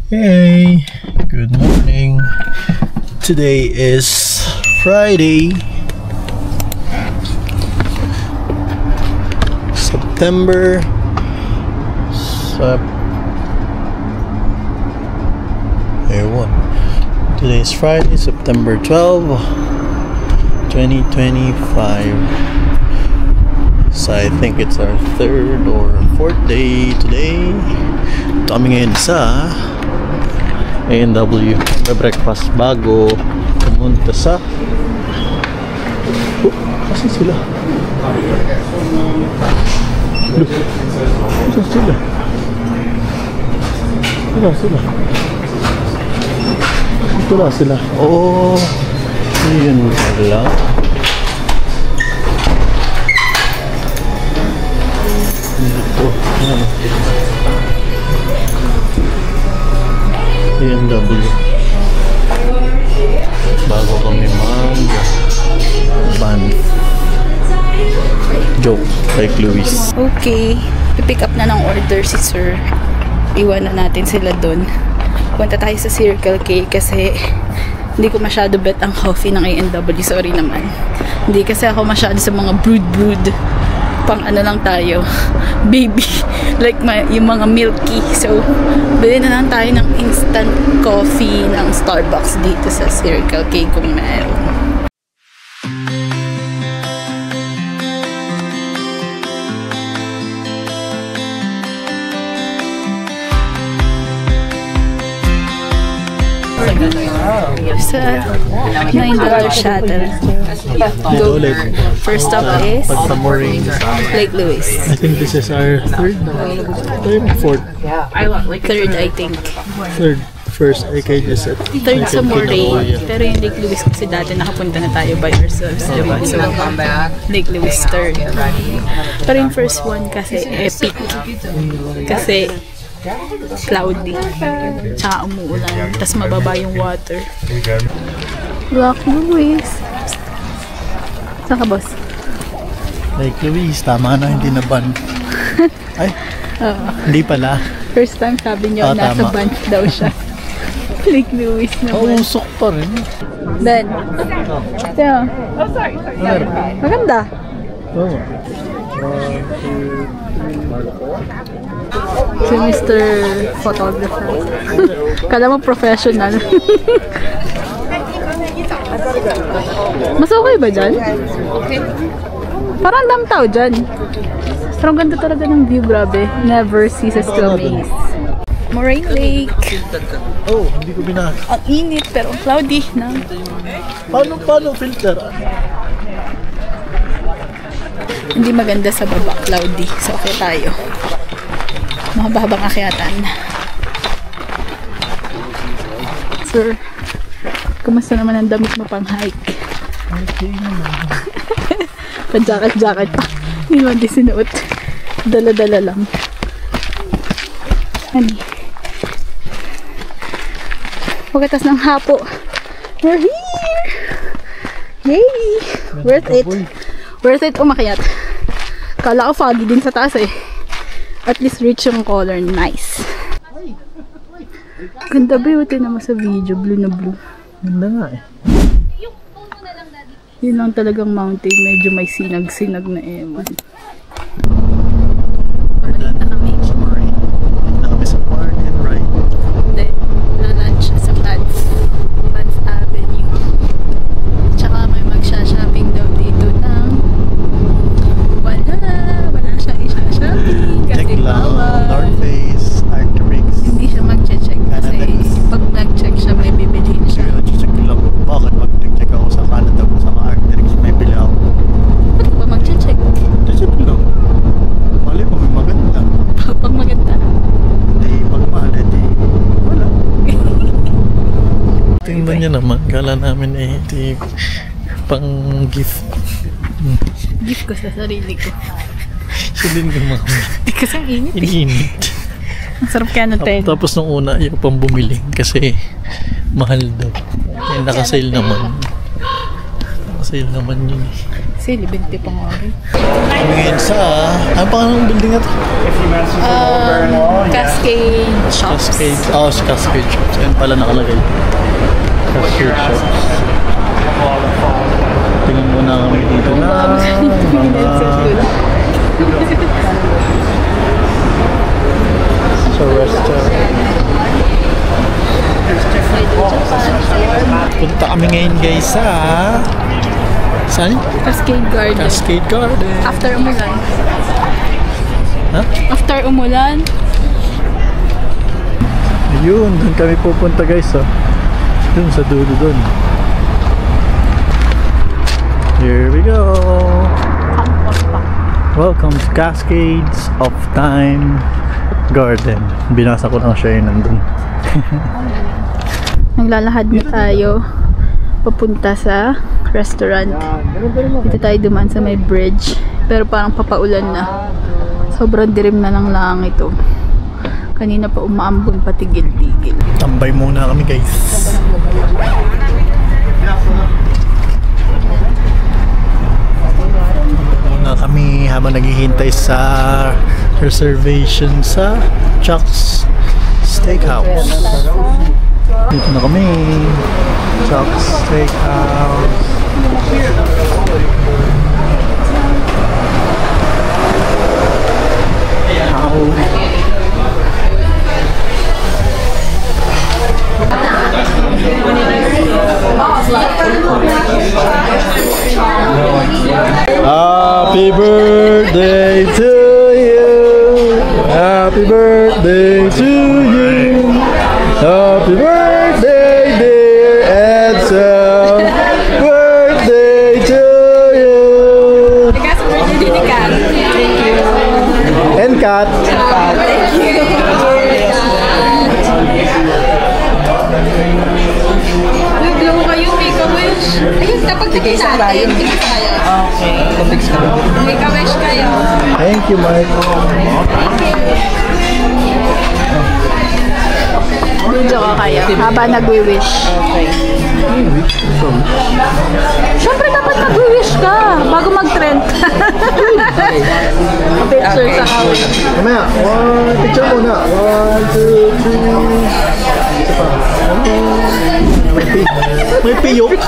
Hey, good morning. Today is Friday, September Today is Friday, September 12, 2025. So I think it's our third or fourth day today. Kami ngayon sa A&W. Breakfast bago pumunta sa... Kasi sila? Saan sila? Ito na sila. Oh, yun pala. Ito. A&W. Bago kami ban. Joke, like Luis. Okay, pipick up na ng order si Sir. Iwan na natin sila dun. Punta tayo sa Circle K kasi hindi ko masyado bet ang coffee ng A&W. Sorry naman. Hindi kasi ako masyado sa mga brood. Pang ano lang tayo, baby. Like yung mga milky. So, bili na lang tayo ng instant coffee ng Starbucks dito sa Circle K kung meron. Sa $9 shuttle. Go. First stop is Lake Louise. I think this is our third or fourth? Third, I think. Third. First, I can just said. Third sa Moray. Pero yung Lake Louise kasi dati nakapunta na tayo by ourselves, diba? So, Lake Louise third. Pero yung first one kasi epic. Kasi cloudy. Tsaka umuulan. Tapos mababa yung water. Lake Louise. Saan ka, boss? Lake Louise. Tama na, hindi na ban. Ay, hindi pala. First time sabi niyo, nasa tama. Banff daw siya. Lake Louise naman. Usok pa rin. Ben. Ito. Maganda. Oo. Si Mr. Photographer. Kala mo professional. Mas okay ba dyan? Okay. Parang dam tao dyan. Pero ang ganda talaga ng view, grabe. Never ceases to amaze. Moray Lake. Oh, hindi ko binasa. Ang init pero cloudy na. Paano filter? Hindi maganda sa baba, cloudy. So okay tayo. Mahabang akyatan. Sir, kumusta naman ang damit mo pang hike? Okay naman. Pa-jacket pa. Hindi naman di sinuot. Dala-dala lang. Ani. Pagkatas ng hapo. We're here! Yay! Worth it. Worth it umakyat. Kala ko foggy din sa taas eh. At least rich yung color. Nice. Ganda ba yun? Tignan mo sa video. Blue na blue. Ganda nga eh. Yun lang talagang mountain. Medyo may sinag-sinag na ewan. Pabalik na kami. Na kami sa park and ride. Then, na-lunch sa Banff Avenue. Tsaka may magsha-shopping daw dito ng wala siyang isha-shopping kasi bawal. North Face, Arcturix. Hindi siya mag-check kasi pag nag-check siya may bibilhin siya. Check lang. Bakit mag-check ako sa Canada kung sa Arcturix may bili ako? Ba't ka ba mag-check? Check lang. Mali mo may maganda. Pag maganda. Hindi, pag mahal, di wala. Tingnan niya naman. Kala namin eh, di pang gift. Gift ko sa sarili ko. Siya din naman. Kasi ang init eh. Iniinit. Ang sarap kaya ng tent. Tapos nung una, ayaw pang bumili kasi mahal daw. Yung nakasale naman. Nakasale naman yun. Sili, 20 pa nga rin. Kami ngayon sa... Ano pa ng building na to? Cascade Shops. Cascade. Oh, Cascade Shops. Ayun pala nakalagay. Cascade Shops. Tingnan muna kami dito na. Sa restaurant. Punta kami ngayon guys sa... Saan? Cascade Garden. Cascade Garden. After umulan. Ha? After umulan. Ayun, doon kami pupunta guys oh. Doon sa dulo doon. Here we go. Welcome to Cascades of Time Garden. Binasa ko lang siya yun nandun. Naglalahad na tayo papunta sa restaurant. Dito tayo dumaan sa may bridge. Pero parang papaulan na. Sobrang dilim na ng langit ito. Kanina pa umaambon patigil-tigil. Tambay muna kami guys. Muna kami habang naghihintay sa reservation sa Chuck's Steakhouse. Dito na kami. Chuck's Steakhouse. Happy birthday to you. Happy birthday to you. Happy birthday, dear Edsel. Birthday to you. And Kat. Naglaw kayo, make a wish. Ayun, dapat tigil natin. Tigil tayo. Okay. Make a wish kayo. Thank you, Mark. Video ka kaya, habang nagwi-wish. Okay. Siyempre dapat nagwi-wish ka bago mag-trend. Picture sa house. Mamaya, picture muna. 1, 2, 3. Isa pa. May piyok.